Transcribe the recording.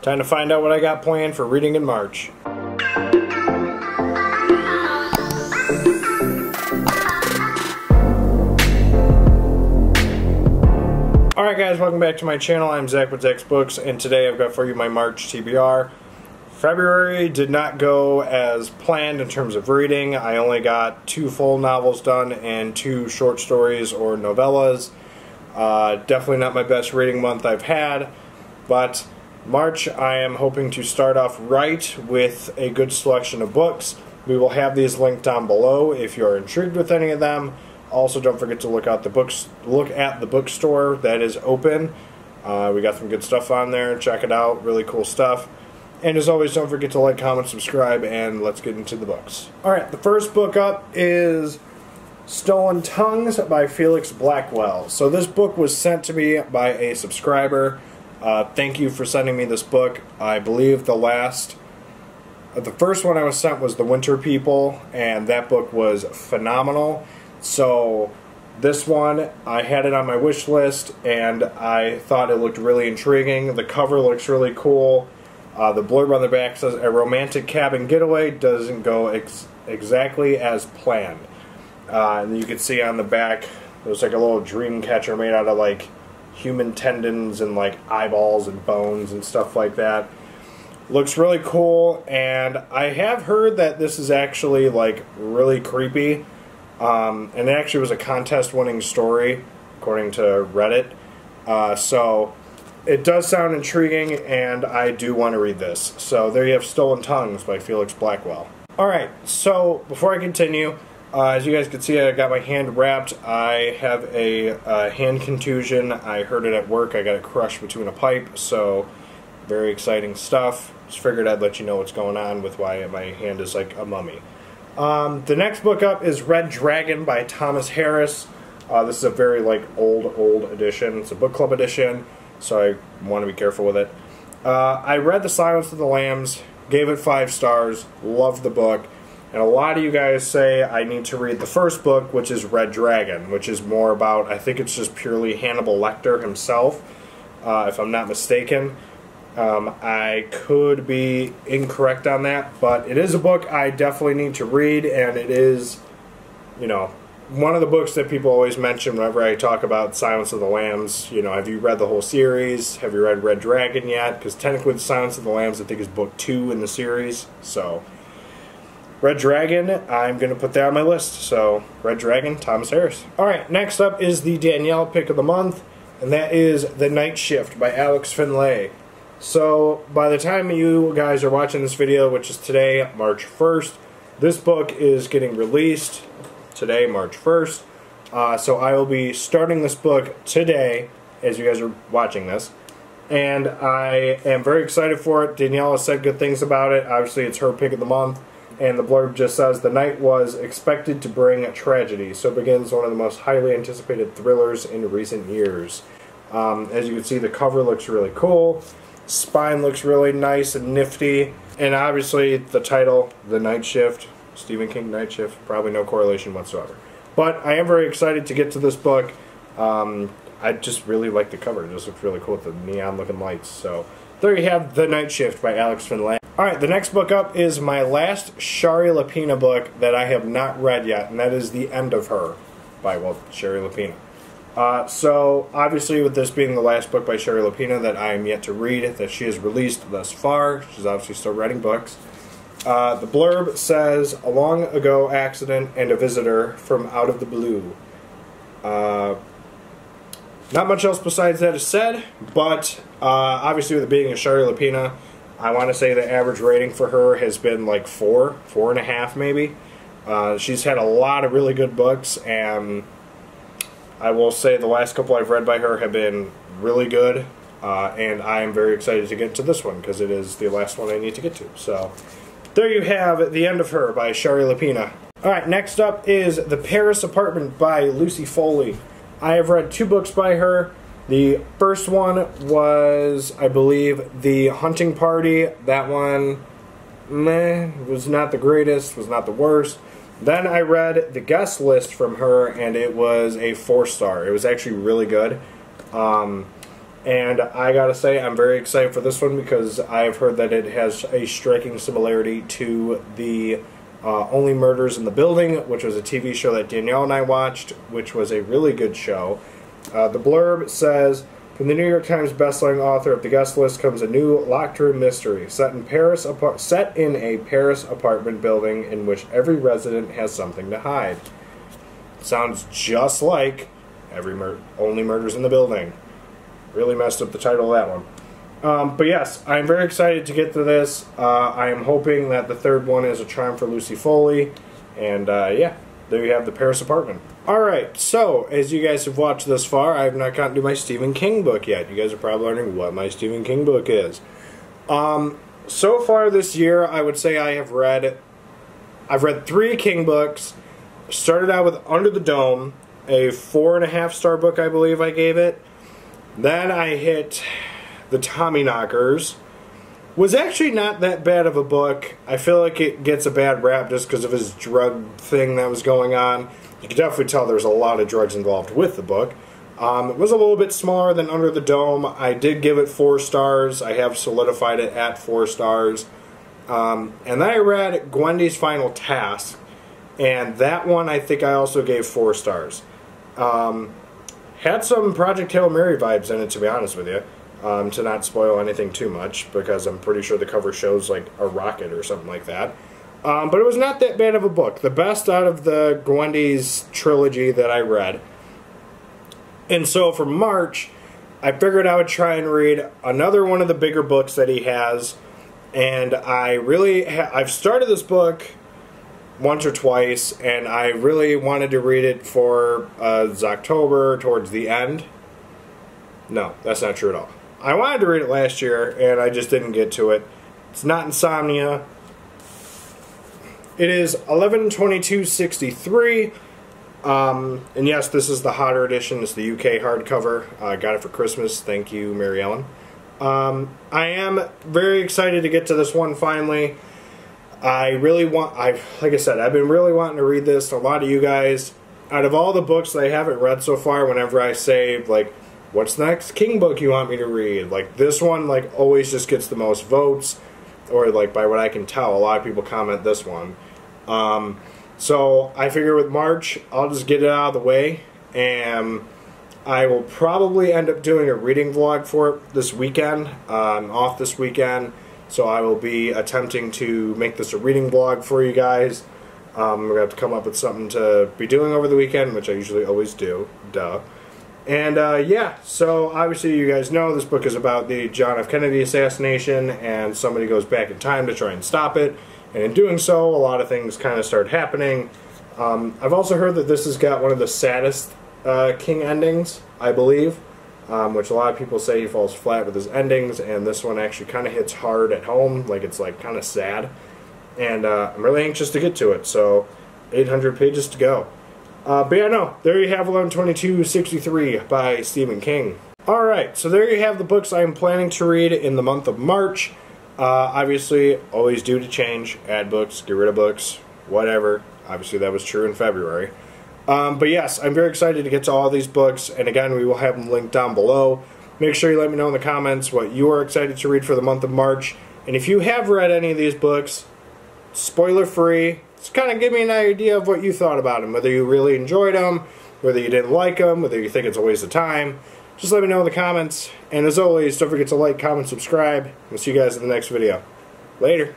Time to find out what I got planned for reading in March. Alright guys, welcome back to my channel. I'm Zach with Zacks Books, and today I've got for you my March TBR. February did not go as planned in terms of reading. I only got 2 full novels done and 2 short stories or novellas. Definitely not my best reading month I've had, but March I am hoping to start off right with a good selection of books. We will have these linked down below if you're intrigued with any of them. Also, don't forget to look at the bookstore that is open. We got some good stuff on there. Check it out. Really cool stuff. And as always, don't forget to like, comment, subscribe, and let's get into the books. Alright, the first book up is Stolen Tongues by Felix Blackwell. So this book was sent to me by a subscriber. Thank you for sending me this book. I believe the first one I was sent was The Winter People, and that book was phenomenal. So this one, I had it on my wish list, and I thought it looked really intriguing. The cover looks really cool. The blurb on the back says, "A romantic cabin getaway doesn't go exactly as planned." And you can see on the back, there's like a little dream catcher made out of like human tendons and like eyeballs and bones and stuff like that. Looks really cool, and I have heard that this is actually like really creepy. And it actually was a contest-winning story, according to Reddit. So it does sound intriguing, and I do want to read this. So there you have Stolen Tongues by Felix Blackwell. Alright, so before I continue, as you guys can see, I got my hand wrapped. I have a hand contusion. I heard it at work. I got it crushed between a pipe, so very exciting stuff. Just figured I'd let you know what's going on with why my hand is like a mummy. The next book up is Red Dragon by Thomas Harris. This is a very like old edition. It's a book club edition, so I want to be careful with it. I read The Silence of the Lambs, gave it 5 stars, loved the book, and a lot of you guys say I need to read the first book, which is Red Dragon, which is more about, I think it's just purely Hannibal Lecter himself, if I'm not mistaken. I could be incorrect on that, but it is a book I definitely need to read, and it is, you know, one of the books that people always mention whenever I talk about Silence of the Lambs. You know, have you read the whole series? Have you read Red Dragon yet? Because technically The Silence of the Lambs, I think, is book 2 in the series. So, Red Dragon, I'm going to put that on my list. So, Red Dragon, Thomas Harris. Alright, next up is the Danielle pick of the month, and that is The Night Shift by Alex Finlay. So, by the time you guys are watching this video, which is today, March 1st, this book is getting released today, March 1st. So I will be starting this book today, as you guys are watching this. And I am very excited for it. Danielle has said good things about it. Obviously, it's her pick of the month. And the blurb just says, "The night was expected to bring a tragedy. So begins one of the most highly anticipated thrillers in recent years." As you can see, the cover looks really cool. Spine looks really nice and nifty, and obviously the title, The Night Shift, Stephen King Night Shift, probably no correlation whatsoever. But I am very excited to get to this book. I just really like the cover. It just looks really cool with the neon looking lights. So there you have The Night Shift by Alex Finlay. Alright, the next book up is my last Shari Lapena book that I have not read yet, and that is The End of Her by, well, Shari Lapena. So, obviously, with this being the last book by Shari Lapena that I am yet to read, that she has released thus far, she's obviously still writing books. The blurb says, "A long ago accident and a visitor from out of the blue." Not much else besides that is said, but obviously with it being a Shari Lapena, I want to say the average rating for her has been like 4.5 maybe. She's had a lot of really good books, and I will say the last couple I've read by her have been really good, and I am very excited to get to this one because it is the last one I need to get to. So, there you have The End of Her by Shari Lapena. Alright, next up is The Paris Apartment by Lucy Foley. I have read 2 books by her. The first one was, I believe, The Hunting Party. That one, was not the greatest, was not the worst. Then I read The Guest List from her, and it was a 4-star. It was actually really good. And I gotta say, I'm very excited for this one because I've heard that it has a striking similarity to the Only Murders in the Building, which was a TV show that Danielle and I watched, which was a really good show. The blurb says, from the New York Times bestselling author of The Guest List comes a new locked room mystery set in a Paris apartment building in which every resident has something to hide. Sounds just like Only Murders in the Building. Really messed up the title of that one. But yes, I'm very excited to get to this. I am hoping that the third one is a triumph for Lucy Foley. And yeah, there you have the Paris apartment. Alright, so as you guys have watched this far, I have not gotten to my Stephen King book yet. You guys are probably wondering what my Stephen King book is. So far this year, I would say I've read 3 King books. Started out with Under the Dome, a 4.5-star book I believe I gave it. Then I hit The Tommyknockers. Was actually not that bad of a book. I feel like it gets a bad rap just because of his drug thing that was going on. You can definitely tell there's a lot of drugs involved with the book. It was a little bit smaller than Under the Dome. I did give it 4 stars. I have solidified it at 4 stars. And then I read Gwendy's Final Task. And that one I think I also gave 4 stars. Had some Project Hail Mary vibes in it, to be honest with you. To not spoil anything too much, because I'm pretty sure the cover shows like a rocket or something like that. But it was not that bad of a book. The best out of the Gwendy's trilogy that I read. And so for March, I figured I would try and read another one of the bigger books that he has. And I've started this book once or twice, and I really wanted to read it for October, towards the end. No, that's not true at all. I wanted to read it last year, and I just didn't get to it. It's not Insomnia. It is 11/22/63. And yes, this is the hotter edition. It's the UK hardcover. I got it for Christmas. Thank you, Mary Ellen. I am very excited to get to this one finally. Like I said, I've been really wanting to read this. A lot of you guys, out of all the books that I haven't read so far, whenever I say, like, what's the next King book you want me to read? Like, this one, like, always just gets the most votes. Or, like, by what I can tell, a lot of people comment this one. So, I figure with March, I'll just get it out of the way. And I will probably end up doing a reading vlog for it this weekend. I'm off this weekend. So, I will be attempting to make this a reading vlog for you guys. We're going to have to come up with something to be doing over the weekend, which I usually always do. Duh. And yeah, so obviously you guys know this book is about the John F. Kennedy assassination, and somebody goes back in time to try and stop it, and in doing so, a lot of things kind of start happening. I've also heard that this has got one of the saddest King endings, I believe, which a lot of people say he falls flat with his endings, and this one actually kind of hits hard at home, like it's like kind of sad, and I'm really anxious to get to it, so 800 pages to go. But yeah, no, there you have 11/22/63 by Stephen King. Alright, so there you have the books I'm planning to read in the month of March. Obviously, always due to change. Add books, get rid of books, whatever. Obviously, that was true in February. But yes, I'm very excited to get to all these books, and again, we will have them linked down below. Make sure you let me know in the comments what you are excited to read for the month of March. And if you have read any of these books, spoiler-free, just kind of give me an idea of what you thought about them, whether you really enjoyed them, whether you didn't like them, whether you think it's a waste of time. Just let me know in the comments. And as always, don't forget to like, comment, subscribe. We'll see you guys in the next video. Later.